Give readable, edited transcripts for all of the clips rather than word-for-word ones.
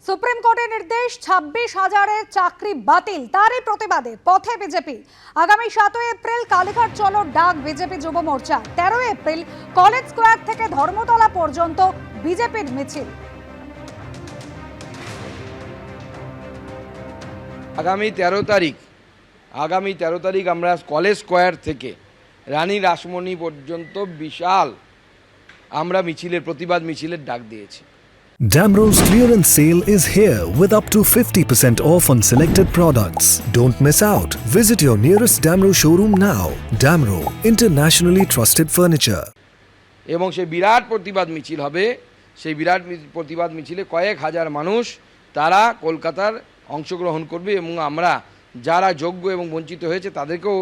Supreme কোর্টের নির্দেশ 26,000-এর চাকরি বাতিল, তারই প্রতিবাদে পথে বিজেপি। আগামী 7 এপ্রিল কালীঘাট চলো ডাক বিজেপি যুব মোর্চা। 13 এপ্রিল কলেজ স্কোয়ার থেকে ধর্মতলা পর্যন্ত বিজেপির মিছিল। আগামী 13 তারিখ আমরা কলেজ স্কোয়ার থেকে রানী রাসমণি পর্যন্ত বিশাল আমরা প্রতিবাদ মিছিলের ডাক দিয়েছি। Damro's clearance sale is here with up to 50% off on selected products. Don't miss out. Visit your nearest Damro showroom now. Damro, internationally trusted furniture. এবং সেই বিরাট প্রতিবাদ মিছিল হবে। সেই বিরাট প্রতিবাদ মিছিলে কয়েক হাজার মানুষ তারা কলকাতার অংশগ্রহণ করবে এবং আমরা যারা যোগ্য এবং বঞ্চিত হয়েছে তাদেরকেও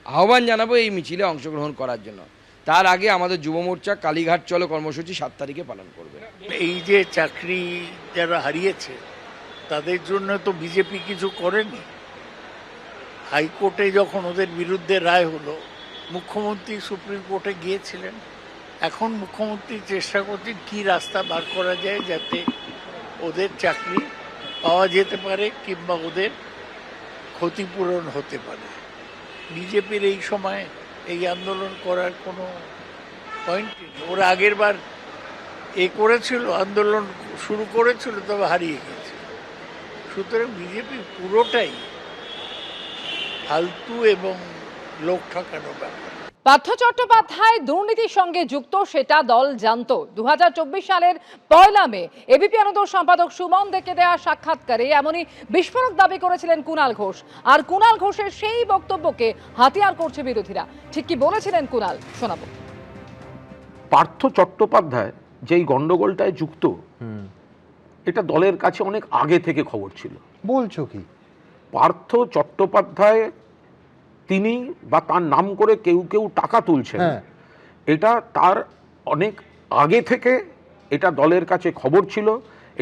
আহ্বান জানাবো এই মিছিলে অংশগ্রহণ করার জন্য। তার আগে আমাদের যুব মোর্চা কালীঘাট চলো কর্মসূচি 7 তারিখে পালন করবে। এই যে চাকরি যারা হারিয়েছে তাদের জন্য তো বিজেপি কিছু করেনি। হাইকোর্টে যখন ওদের বিরুদ্ধে রায় হলো, মুখ্যমন্ত্রী সুপ্রিম কোর্টে গিয়েছিলেন। এখন মুখ্যমন্ত্রী চেষ্টা করছেন কী রাস্তা বার করা যায় যাতে ওদের চাকরি পাওয়া যেতে পারে কিংবা ওদের ক্ষতিপূরণ হতে পারে। বিজেপির এই সময় এই আন্দোলন করার কোনো পয়েন্ট নেই। ওরা আগের বার করেছিল, আন্দোলন শুরু করেছিল, তবে হারিয়ে গেছে। সুতরাং বিজেপি পুরোটাই ফালতু এবং লোক ঠকানো ব্যাপার। পার্থ চট্টোপাধ্যায় দুর্নীতির সঙ্গে যুক্ত সেটা দল জানত। 2024 সালের 1 মে এবিপি আনন্দ সম্পাদক সুমন দেকে দেওয়া সাক্ষাৎকারে এমনই বিস্ফোরক দাবি করেছিলেন কুণাল ঘোষ। আর কুণাল ঘোষের সেই বক্তব্যকে হাতিয়ার করছে বিরোধীরা। ঠিক কি বলেছিলেন কুণাল, শোনাবো। পার্থ চট্টোপাধ্যায় যেই গন্ডগোলটায় যুক্ত, এটা দলের কাছে অনেক আগে থেকে খবর ছিল। বলছো কি? পার্থ চট্টোপাধ্যায় তিনি বা তার নাম করে কেউ কেউ টাকা তুলছেন, এটা তার অনেক আগে থেকে এটা দলের কাছে খবর ছিল।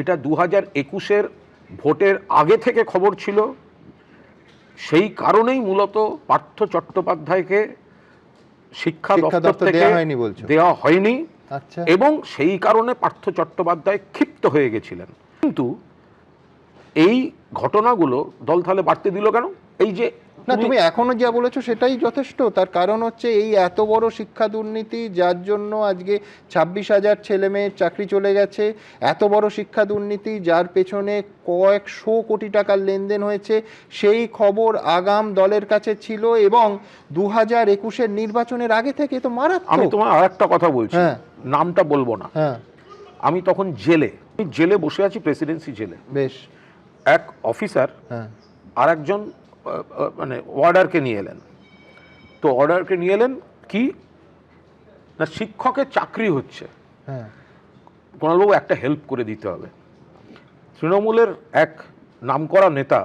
এটা 2021-এর ভোটের আগে থেকে খবর ছিল। সেই কারণেই মূলত পার্থ চট্টোপাধ্যায়কে শিক্ষা দপ্তর থেকে দেওয়া হয়নি। আচ্ছা। এবং সেই কারণে পার্থ চট্টোপাধ্যায় ক্ষিপ্ত হয়ে গেছিলেন। কিন্তু এই ঘটনাগুলো দল তাহলে বাড়তে দিল কেন? এই যে না, তুমি এখনো যা বলেছো সেটাই যথেষ্ট। তার কারণ হচ্ছে এই এত বড় শিক্ষা দুর্নীতি, যার জন্য আজকে 26,000 ছেলে মেয়ের চাকরি চলে গেছে। এত বড় শিক্ষা দুর্নীতি যার পেছনে কয়েকশো কোটি টাকার লেনদেন হয়েছে, সেই খবর আগাম দলের কাছে ছিল এবং 2021-এর নির্বাচনের আগে থেকে তো মারাত্মক। আমি তোমার আর একটা কথা বলছি, নামটা বলবো না। আমি তখন জেলে বসে আছি, প্রেসিডেন্সি জেলে। বেশ। এক অফিসার আর একজন মানে অর্ডারকে নিয়ে এলেন। তো অর্ডারকে নিয়ে এলেন কি না, শিক্ষকের চাকরি হচ্ছে, কুণালবাবু একটা হেল্প করে দিতে হবে। তৃণমূলের এক নামকরা নেতা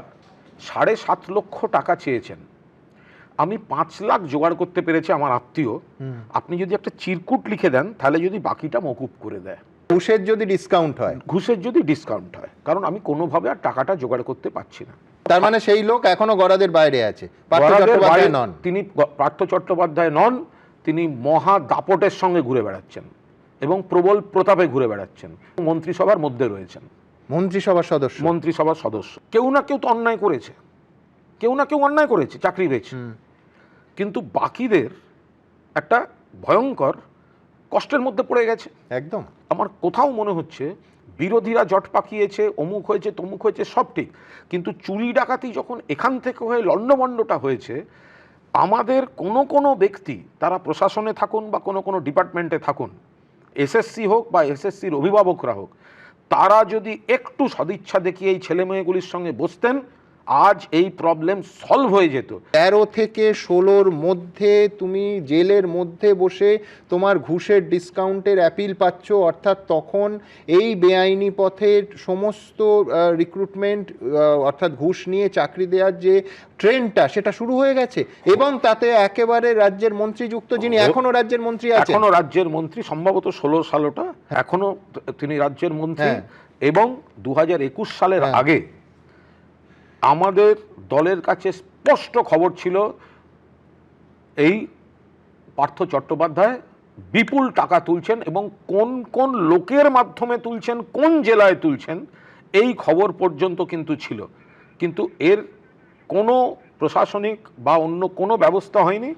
7.5 লক্ষ টাকা চেয়েছেন। আমি 5 লাখ জোগাড় করতে পেরেছি আমার আত্মীয়। আপনি যদি একটা চিরকুট লিখে দেন তাহলে যদি বাকিটা মকুব করে দেয়, ঘুষের যদি ডিসকাউন্ট হয়, কারণ আমি কোনোভাবে আর টাকাটা জোগাড় করতে পারছি না। তার মানে সেই লোক এখনো গরাদের বাইরে আছে। তিনি পার্থ চট্টোপাধ্যায় নন, তিনি মহা দাপটের সঙ্গে ঘুরে বেড়াচ্ছেন এবং প্রবল প্রতাপে ঘুরে বেড়াচ্ছেন। মন্ত্রিসভার মধ্যে রয়েছেন, মন্ত্রিসভার সদস্য। কেউ না কেউ তো অন্যায় করেছে, চাকরি পেয়েছে। কিন্তু বাকিদের একটা ভয়ঙ্কর কষ্টের মধ্যে পড়ে গেছে। একদম। আমার কোথাও মনে হচ্ছে বিরোধীরা জট পাকিয়েছে, অমুক হয়েছে তমুক হয়েছে, সব ঠিক, কিন্তু চুরি ডাকাতি যখন এখান থেকে হয়ে লণ্ডভণ্ডটা হয়েছে, আমাদের কোনো ব্যক্তি, তারা প্রশাসনে থাকুন বা কোনো ডিপার্টমেন্টে থাকুন, এসএসসি হোক বা এসএসসির অভিভাবকরা হোক, তারা যদি একটু সদিচ্ছা দেখিয়ে এই ছেলেমেয়েগুলির সঙ্গে বসতেন, আজ এই প্রবলেম সলভ হয়ে যেত। 13 থেকে 16-র মধ্যে তুমি জেলের মধ্যে বসে তোমার ঘুষের ডিসকাউন্টের অ্যাপিল পাচ্ছ, অর্থাৎ তখন এই বেআইনি পথের সমস্ত রিক্রুটমেন্ট অর্থাৎ ঘুষ নিয়ে চাকরি দেওয়ার যে ট্রেন্ডটা সেটা শুরু হয়ে গেছে। এবং তাতে একেবারে রাজ্যের মন্ত্রী যুক্ত, যিনি এখনো রাজ্যের মন্ত্রী আছেন, সম্ভবত 16 সালটা এখনো তিনি রাজ্যের মন্ত্রী। এবং 2021 সালের আগে আমাদের দলের কাছে স্পষ্ট খবর ছিল এই পার্থ চট্টোপাধ্যায় বিপুল টাকা তুলছেন এবং কোন কোন লোকের মাধ্যমে তুলছেন, কোন জেলায় তুলছেন, এই খবর পর্যন্ত কিন্তু ছিল, কিন্তু এর কোনো প্রশাসনিক বা অন্য কোনো ব্যবস্থা হয়নি।